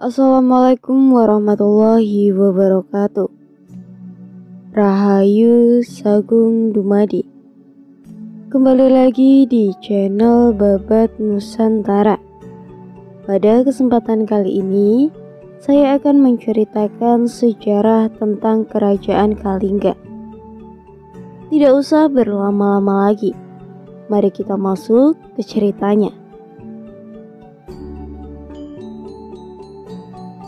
Assalamualaikum warahmatullahi wabarakatuh. Rahayu Sagung Dumadi. Kembali lagi di channel Babat Nusantara. Pada kesempatan kali ini, saya akan menceritakan sejarah tentang Kerajaan Kalingga. Tidak usah berlama-lama lagi. Mari kita masuk ke ceritanya.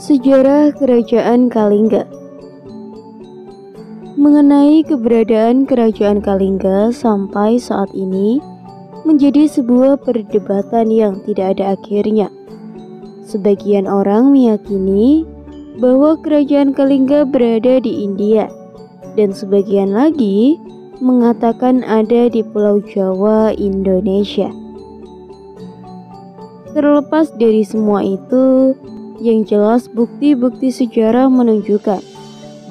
Sejarah Kerajaan Kalingga. Mengenai keberadaan Kerajaan Kalingga sampai saat ini menjadi sebuah perdebatan yang tidak ada akhirnya. Sebagian orang meyakini bahwa Kerajaan Kalingga berada di India, dan sebagian lagi mengatakan ada di Pulau Jawa, Indonesia. Terlepas dari semua itu, yang jelas bukti-bukti sejarah menunjukkan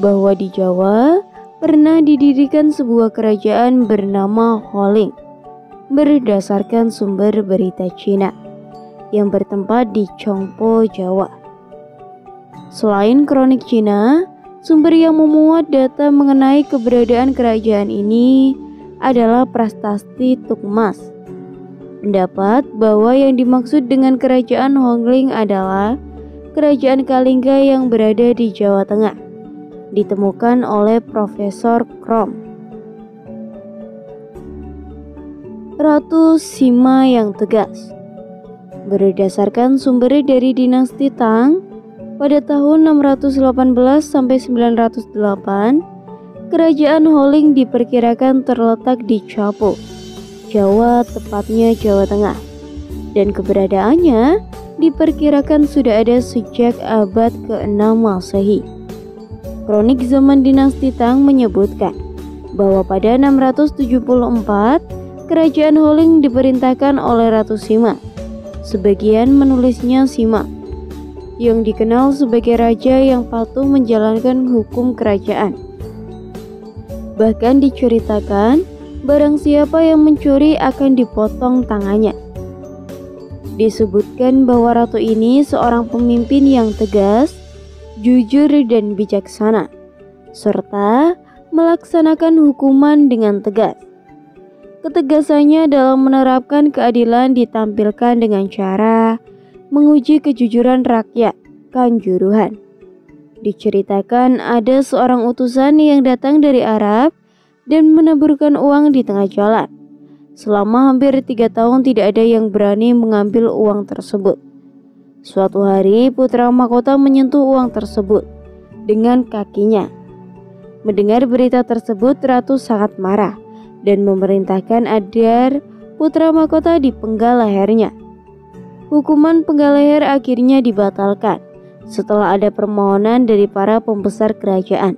bahwa di Jawa pernah didirikan sebuah kerajaan bernama Holing berdasarkan sumber berita Cina yang bertempat di Chongpo, Jawa. Selain kronik Cina, sumber yang memuat data mengenai keberadaan kerajaan ini adalah Prasasti Tukmas. Pendapat bahwa yang dimaksud dengan kerajaan Holing adalah Kerajaan Kalingga yang berada di Jawa Tengah, ditemukan oleh Profesor Krom. Ratu Sima yang tegas. Berdasarkan sumber dari dinasti Tang, pada tahun 618 sampai 908, Kerajaan Holing diperkirakan terletak di Capo, Jawa, tepatnya Jawa Tengah, dan keberadaannya diperkirakan sudah ada sejak abad ke-6 Masehi. Kronik zaman dinasti Tang menyebutkan bahwa pada 674 Kerajaan Holing diperintahkan oleh Ratu Sima. Sebagian menulisnya Sima, yang dikenal sebagai raja yang patuh menjalankan hukum kerajaan. Bahkan diceritakan barang siapa yang mencuri akan dipotong tangannya. Disebutkan bahwa ratu ini seorang pemimpin yang tegas, jujur dan bijaksana, serta melaksanakan hukuman dengan tegas. Ketegasannya dalam menerapkan keadilan ditampilkan dengan cara menguji kejujuran rakyat, Kanjuruhan. Diceritakan ada seorang utusan yang datang dari Arab dan menaburkan uang di tengah jalan. Selama hampir 3 tahun tidak ada yang berani mengambil uang tersebut. Suatu hari putra mahkota menyentuh uang tersebut dengan kakinya. Mendengar berita tersebut, ratu sangat marah dan memerintahkan agar putra mahkota dipenggal lehernya. Hukuman penggal leher akhirnya dibatalkan setelah ada permohonan dari para pembesar kerajaan.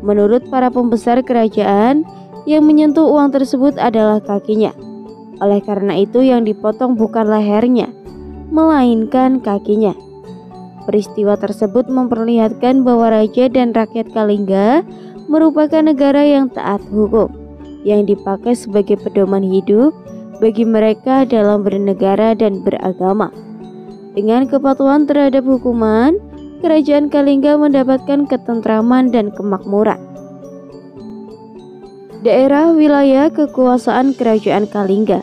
Menurut para pembesar kerajaan, yang menyentuh uang tersebut adalah kakinya. Oleh karena itu yang dipotong bukan lehernya, melainkan kakinya. Peristiwa tersebut memperlihatkan bahwa raja dan rakyat Kalingga merupakan negara yang taat hukum, yang dipakai sebagai pedoman hidup bagi mereka dalam bernegara dan beragama. Dengan kepatuhan terhadap hukuman, Kerajaan Kalingga mendapatkan ketentraman dan kemakmuran. Daerah wilayah kekuasaan Kerajaan Kalingga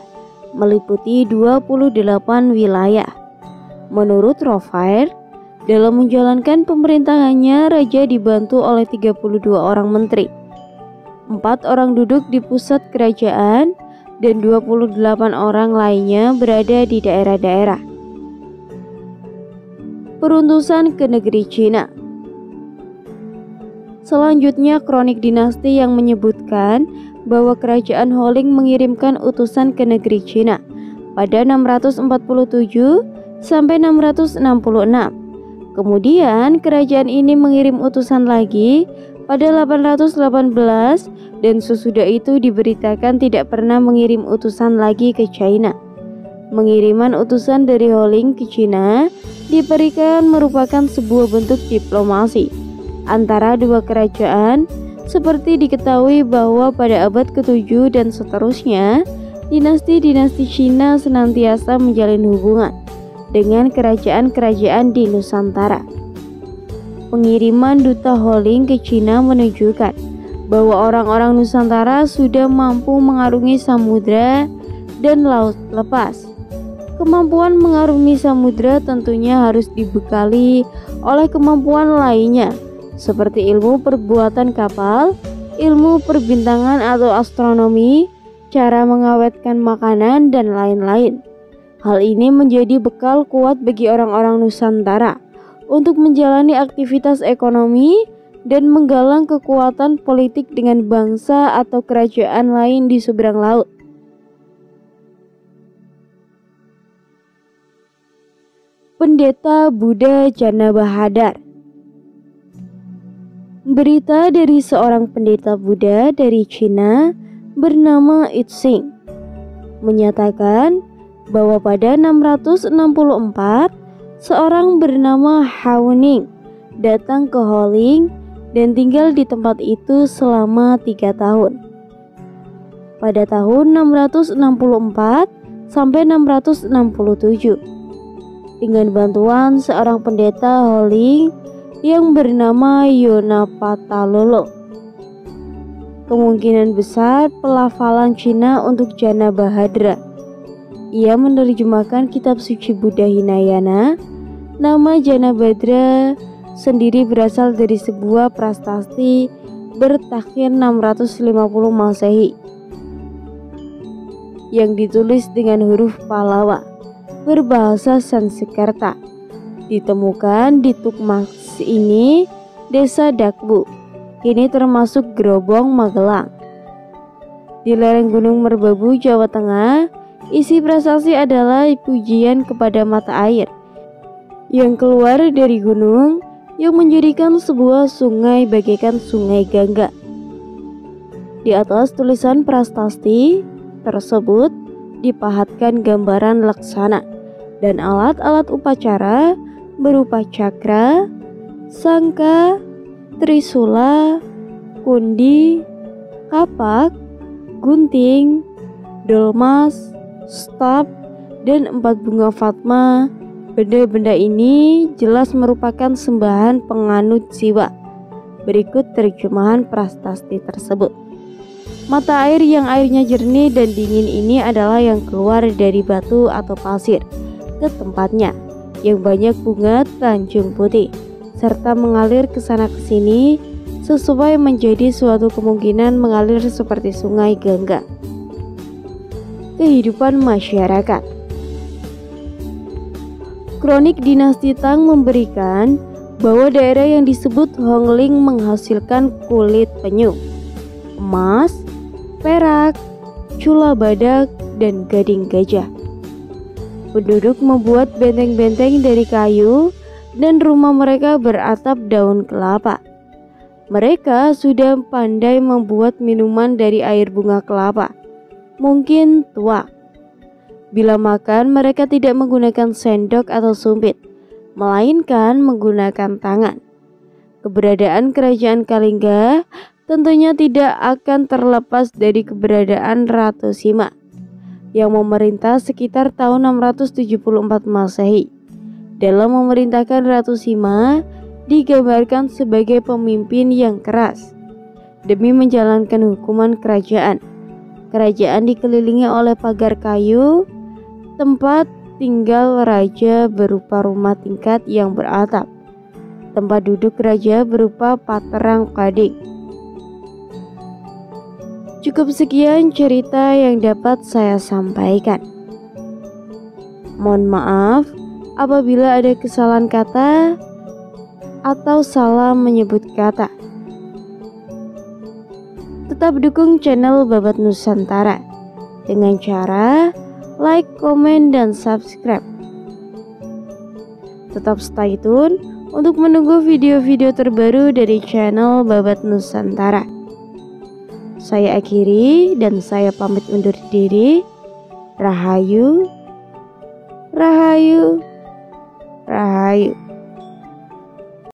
meliputi 28 wilayah. Menurut Rofair, dalam menjalankan pemerintahannya, raja dibantu oleh 32 orang menteri. 4 orang duduk di pusat kerajaan dan 28 orang lainnya berada di daerah-daerah. Peruntusan ke negeri Cina. Selanjutnya kronik dinasti yang menyebutkan bahwa Kerajaan Holing mengirimkan utusan ke negeri Cina pada 647 sampai 666. Kemudian kerajaan ini mengirim utusan lagi pada 818 dan sesudah itu diberitakan tidak pernah mengirim utusan lagi ke China. Mengiriman utusan dari Holing ke Cina diberikan merupakan sebuah bentuk diplomasi antara dua kerajaan, seperti diketahui bahwa pada abad ke-7 dan seterusnya, dinasti-dinasti Cina senantiasa menjalin hubungan dengan kerajaan-kerajaan di Nusantara. Pengiriman duta Holing ke Cina menunjukkan bahwa orang-orang Nusantara sudah mampu mengarungi samudra dan laut lepas. Kemampuan mengarungi samudra tentunya harus dibekali oleh kemampuan lainnya seperti ilmu perbuatan kapal, ilmu perbintangan atau astronomi, cara mengawetkan makanan, dan lain-lain. Hal ini menjadi bekal kuat bagi orang-orang Nusantara untuk menjalani aktivitas ekonomi dan menggalang kekuatan politik dengan bangsa atau kerajaan lain di seberang laut. Pendeta Buddha Jana Bahadar. Berita dari seorang pendeta Buddha dari Cina bernama Itzing menyatakan bahwa pada 664 seorang bernama Hao-Ning datang ke Holing dan tinggal di tempat itu selama 3 tahun. Pada tahun 664 sampai 667, dengan bantuan seorang pendeta Holing yang bernama Yonapatalolo, kemungkinan besar pelafalan Cina untuk Jana Bahadra. Ia menerjemahkan kitab suci Buddha Hinayana. Nama Jana Bahadra sendiri berasal dari sebuah prasasti bertakhir 650 Masehi yang ditulis dengan huruf Pallawa berbahasa Sanskerta. Ditemukan di Tukmas ini, desa Dakbu, kini termasuk Grobong, Magelang. Di lereng Gunung Merbabu, Jawa Tengah, isi prasasti adalah pujian kepada mata air yang keluar dari gunung yang menjadikan sebuah sungai bagaikan sungai Gangga. Di atas tulisan prasasti tersebut dipahatkan gambaran laksana dan alat-alat upacara berupa cakra, sangka, trisula, kundi, kapak, gunting, dolmas, staf, dan 4 bunga fatma. Benda-benda ini jelas merupakan sembahan penganut Siwa. Berikut terjemahan prasasti tersebut. Mata air yang airnya jernih dan dingin ini adalah yang keluar dari batu atau pasir ke tempatnya yang banyak bunga Tanjung Putih serta mengalir ke sana ke sini sesuai menjadi suatu kemungkinan mengalir seperti sungai Gangga. Kehidupan masyarakat. Kronik dinasti Tang memberikan bahwa daerah yang disebut Hongling menghasilkan kulit penyu, emas, perak, cula badak, dan gading gajah. Penduduk membuat benteng-benteng dari kayu dan rumah mereka beratap daun kelapa. Mereka sudah pandai membuat minuman dari air bunga kelapa, mungkin tuak. Bila makan, mereka tidak menggunakan sendok atau sumpit, melainkan menggunakan tangan. Keberadaan kerajaan Kalingga tentunya tidak akan terlepas dari keberadaan Ratu Sima yang memerintah sekitar tahun 674 Masehi. Dalam memerintahkan Ratu Sima digambarkan sebagai pemimpin yang keras demi menjalankan hukuman kerajaan. Kerajaan dikelilingi oleh pagar kayu, tempat tinggal raja berupa rumah tingkat yang beratap, tempat duduk raja berupa paterang gading. Cukup sekian cerita yang dapat saya sampaikan. Mohon maaf apabila ada kesalahan kata atau salah menyebut kata. Tetap dukung channel Babat Nusantara dengan cara like, komen, dan subscribe. Tetap stay tune untuk menunggu video-video terbaru dari channel Babat Nusantara. Saya akhiri dan saya pamit undur diri. Rahayu, Rahayu, Rahayu.